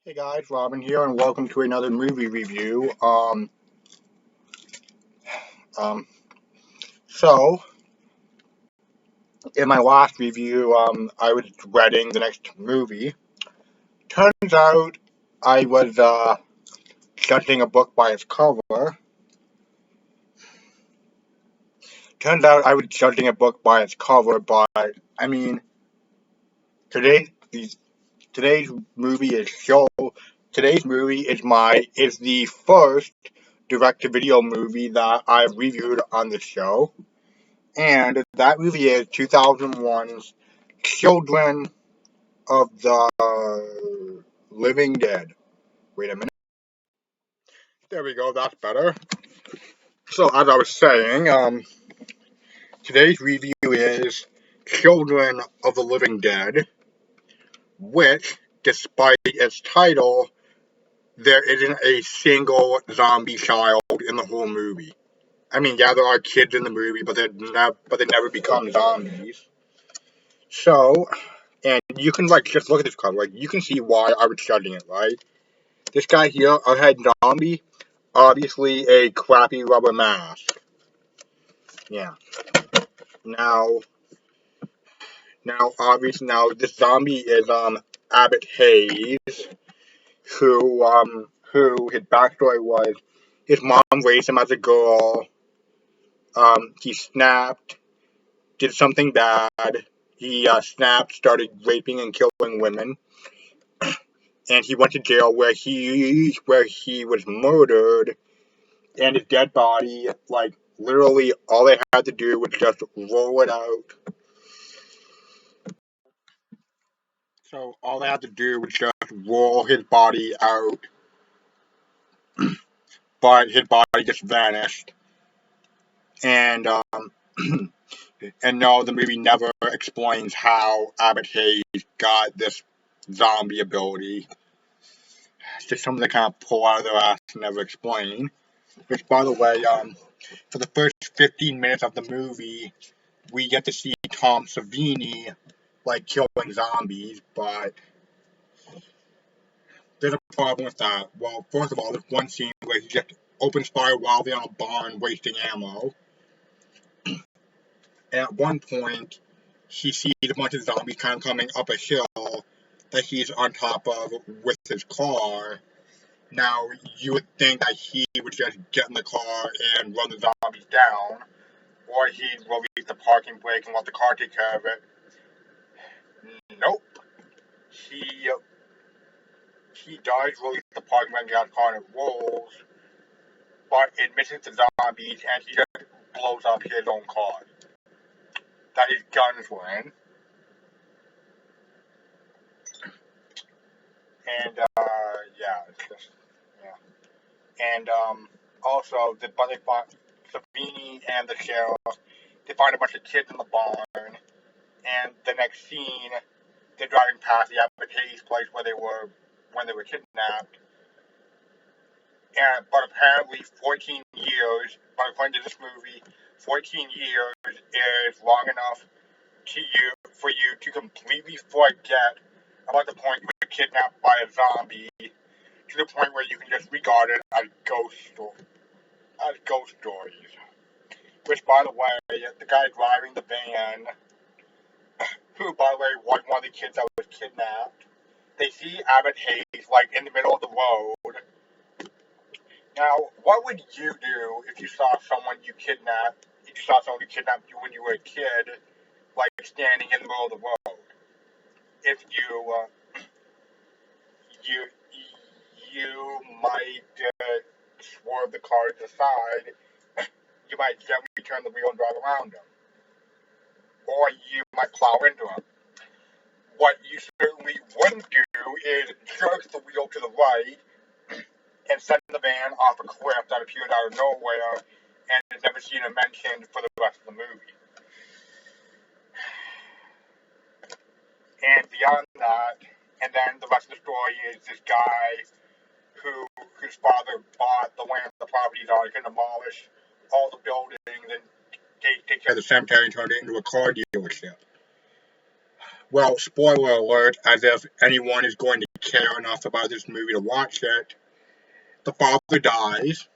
Hey guys, Robin here, and welcome to another movie review. Um, so in my last review, I was reading the next movie. Turns out I was judging a book by its cover. Turns out I was judging a book by its cover, but I mean, today today's movie is show. Today's movie is the first direct-to-video movie that I've reviewed on the show. And that movie is 2001's Children of the Living Dead. Wait a minute. There we go, that's better. So, as I was saying, today's review is Children of the Living Dead, which, despite its title, there isn't a single zombie child in the whole movie. I mean, yeah, there are kids in the movie, but they never become zombies. So, and you can just look at this cover, you can see why I was judging it, right? This guy here, our head zombie, obviously a crappy rubber mask. Yeah. Now, now this zombie is Abbott Hayes, who his backstory was his mom raised him as a girl. He snapped, did something bad. He snapped, started raping and killing women. And he went to jail where he was murdered, and his dead body, literally all they had to do was just roll it out. So all they had to do was just roll his body out, but his body just vanished. And and no, the movie never explains how Abbott Hayes got this zombie ability. It's just something they kind of pull out of their ass and never explain. Which, by the way, for the first 15 minutes of the movie, we get to see Tom Savini, killing zombies, but there's a problem with that. Well, first of all, there's one scene where he just opens fire while they're on a barn wasting ammo. And at one point, he sees a bunch of zombies kind of coming up a hill that he's on top of with his car. Now, you would think that he would just get in the car and run the zombies down, or he'd release the parking brake and let the car take care of it. Nope. He does release the parking brake and the car and it rolls, but it misses the zombies and he just blows up his own car that his guns were in. And yeah, it's just and also but they find Savini and the sheriff. They find a bunch of kids in the barn, and the next scene, they're driving past the Abbott Hayes place where they were when they were kidnapped. But apparently 14 years, but according to this movie, 14 years is long enough for you to completely forget about the point you were kidnapped by a zombie, to the point where you can just regard it as ghost stories. Which, by the way, the guy driving the van, who, by the way, was one of the kids that was kidnapped, they see Abbott Hayes, in the middle of the road. Now, what would you do if you saw someone you kidnapped you when you were a kid, standing in the middle of the road? If you might swerve the car to the side, you might gently turn the wheel and drive around them, or you might plow into them. What you certainly wouldn't do is jerk the wheel to the right and send the van off a cliff that appeared out of nowhere and is never seen or mentioned for the rest of the movie. And beyond that, and then the rest of the story is this guy whose father bought the land the properties on, can demolish all the buildings and take care of the cemetery and turn it into a car dealership. Well, spoiler alert, as if anyone is going to care enough about this movie to watch it. The father dies,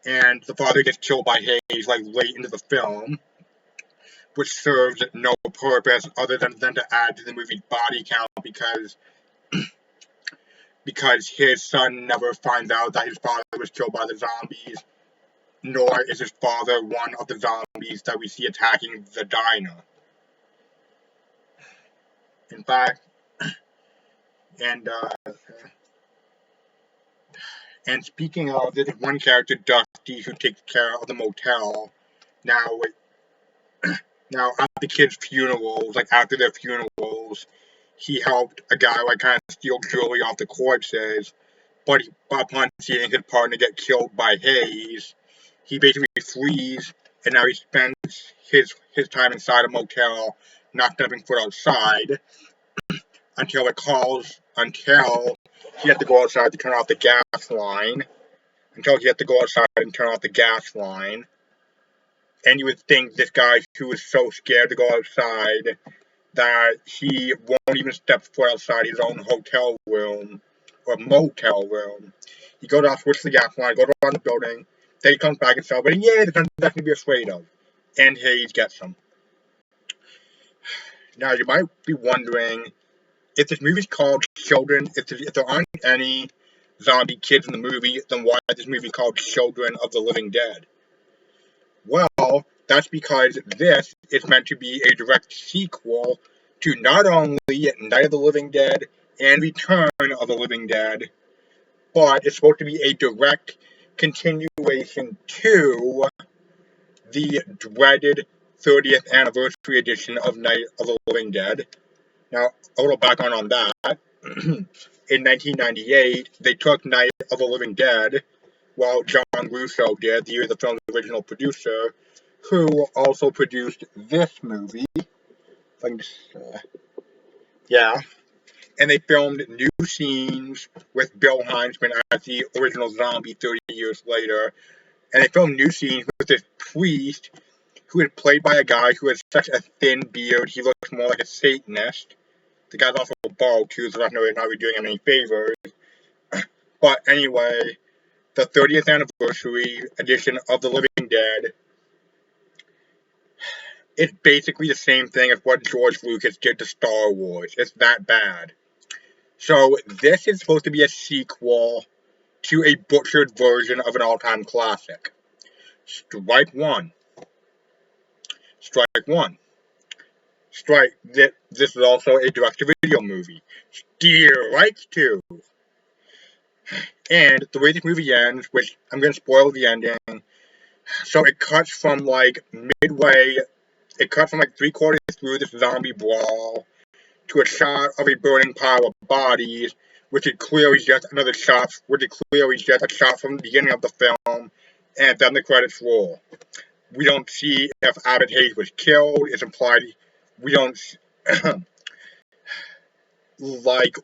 and the father gets killed by Hayes like late into the film, which serves no purpose other than to add to the movie's body count because his son never finds out that his father was killed by the zombies, nor is his father one of the zombies that we see attacking the diner. In fact, and speaking of, there's one character, Dusty, who takes care of the motel. Now, at the kids' funerals, like after their funerals, he helped a guy like kind of steal jewelry off the corpses, but upon seeing his partner get killed by Hayes, he basically flees, and now he spends his time inside a motel, not stepping foot outside, until he had to go outside to turn off the gas line, until he had to go outside and turn off the gas line. And you would think this guy who is so scared to go outside that he won't even step foot outside his own hotel room or motel room. He goes off, switches the gas line, goes around the building, then he comes back and says, but yeah, there's nothing to be afraid of. And Hayes gets him. Now, you might be wondering, if this movie's called Children, if there aren't any zombie kids in the movie, then why is this movie called Children of the Living Dead? Well, that's because this is meant to be a direct sequel to not only Night of the Living Dead and Return of the Living Dead, but it's supposed to be a direct continuation to the dreaded 30th anniversary edition of Night of the Living Dead. Now, a little background on that. In 1998, they took Night of the Living Dead, while John Russo did, the film's original producer, who also produced this movie. If I can just, yeah. And they filmed new scenes with Bill Heinzman as the original zombie 30 years later. And they filmed new scenes with this priest who is played by a guy who has such a thin beard, he looks more like a Satanist. The guy's also bald too, so that's not really doing him any favors. But anyway, the 30th anniversary edition of The Living Dead is basically the same thing as what George Lucas did to Star Wars. It's that bad. So this is supposed to be a sequel to a butchered version of an all-time classic. Strike one. Strike one. This is also a direct-to-video movie. Strike two. And the way this movie ends, which I'm going to spoil the ending, so it cuts from like midway, it cuts from like 3/4 through this zombie brawl to a shot of a burning pile of bodies, which is clearly just another shot, which is clearly just a shot from the beginning of the film, and then the credits roll. We don't see if Abbott Hayes was killed. It's implied we don't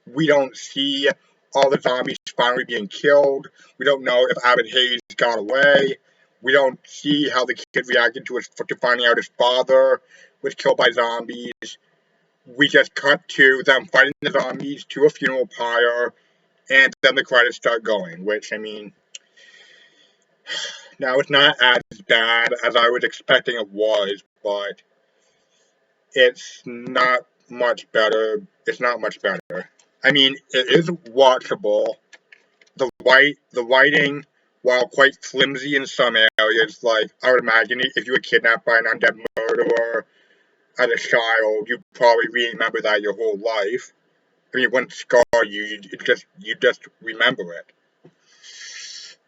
we don't see all the zombies finally being killed. We don't know if Abbott Hayes got away. We don't see how the kid reacted to finding out his father was killed by zombies. We just cut to them fighting the zombies to a funeral pyre, and then the credits start going, which, I mean, now it's not as bad as I was expecting it was, but it's not much better. It's not much better. I mean, it is watchable. The writing, while quite flimsy in some areas, like, I would imagine if you were kidnapped by an undead murderer as a child, you'd probably remember that your whole life. I mean, it wouldn't scar you, you just remember it.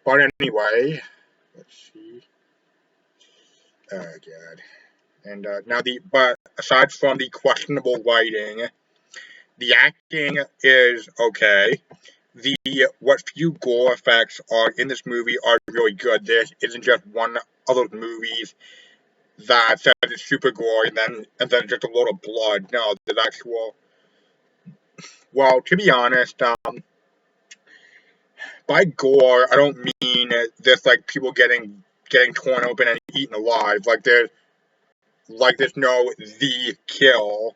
But anyway, let's see. Oh, God. And but aside from the questionable writing, the acting is okay. What few gore effects are in this movie are really good. This isn't just one of those movies that says it's super gory and then just a load of blood. No, there's actual. Well, to be honest, by gore I don't mean just like people getting torn open and eaten alive. Like there's no the kill.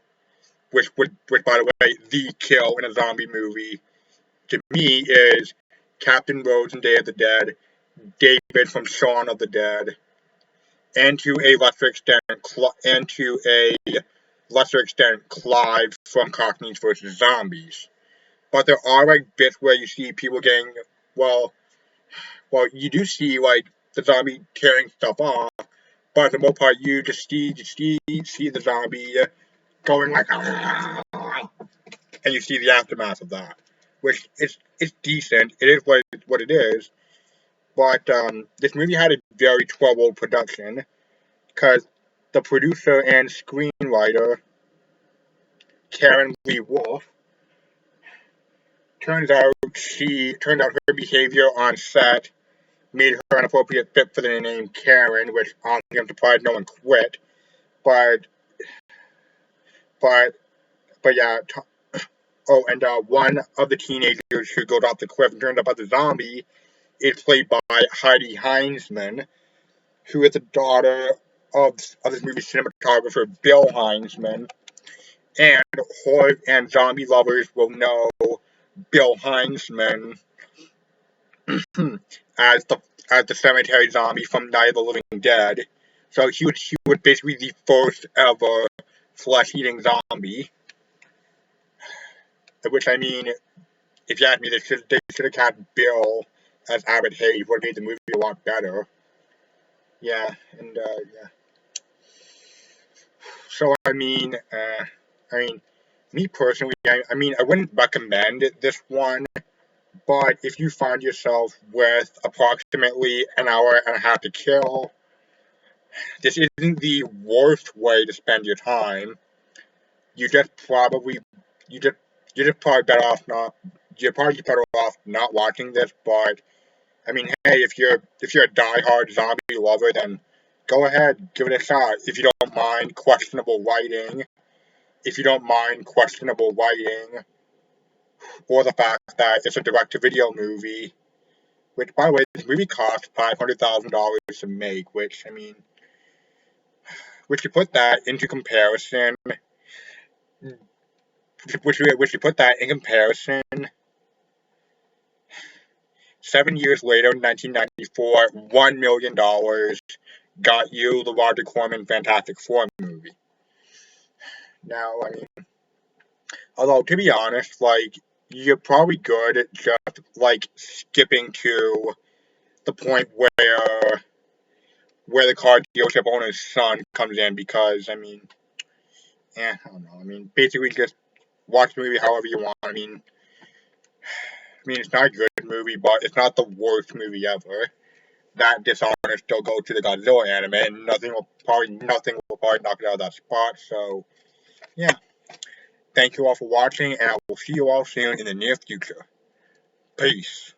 which by the way, the kill in a zombie movie to me is Captain Rose in Day of the Dead, David from Shaun of the Dead, and to a lesser extent, Clive from Cockneys vs. Zombies. But there are like bits where you see people getting well, you do see like the zombie tearing stuff off, but for the most part, you just see the zombie going like, "Ah," and you see the aftermath of that, which it's decent. It is what it is, but this movie had a very troubled production because the producer and screenwriter Karen Lee Wolf turned out her behavior on set made her an appropriate fit for the name Karen, which honestly I'm surprised no one quit. But but but yeah. Oh, and one of the teenagers who goes off the cliff and turns up as a zombie is played by Heidi Heinzman, who is the daughter of this movie's cinematographer Bill Heinzman, and horror and zombie lovers will know Bill Heinzman as the cemetery zombie from Night of the Living Dead. So he was basically the first ever flesh-eating zombie. Which I mean, if you ask me, they should have had Bill as Abbott Hayes. Would have made the movie a lot better. Yeah, and yeah. So I mean, me personally, I mean, I wouldn't recommend this one. But if you find yourself with approximately an hour and a half to kill, this isn't the worst way to spend your time. You just probably you just you're just probably better off not you're probably just better off not watching this. But I mean, hey, if you're a diehard zombie lover, then go ahead, give it a shot. If you don't mind questionable writing, or the fact that it's a direct-to-video movie, which, by the way, this movie cost $500,000 to make, which, I mean, which you put that into comparison, which you put that in comparison, 7 years later, in 1994, $1 million got you the Roger Corman Fantastic Four movie. Now, I mean, although, to be honest, like, you're probably good at just, like, skipping to the point where the car dealership owner's son comes in because, I mean, I don't know. I mean, basically just watch the movie however you want. It's not a good movie, but it's not the worst movie ever. That Dishonored still go to the Godzilla anime, and nothing will probably knock it out of that spot. So, yeah. Thank you all for watching, and I will see you all soon in the near future. Peace.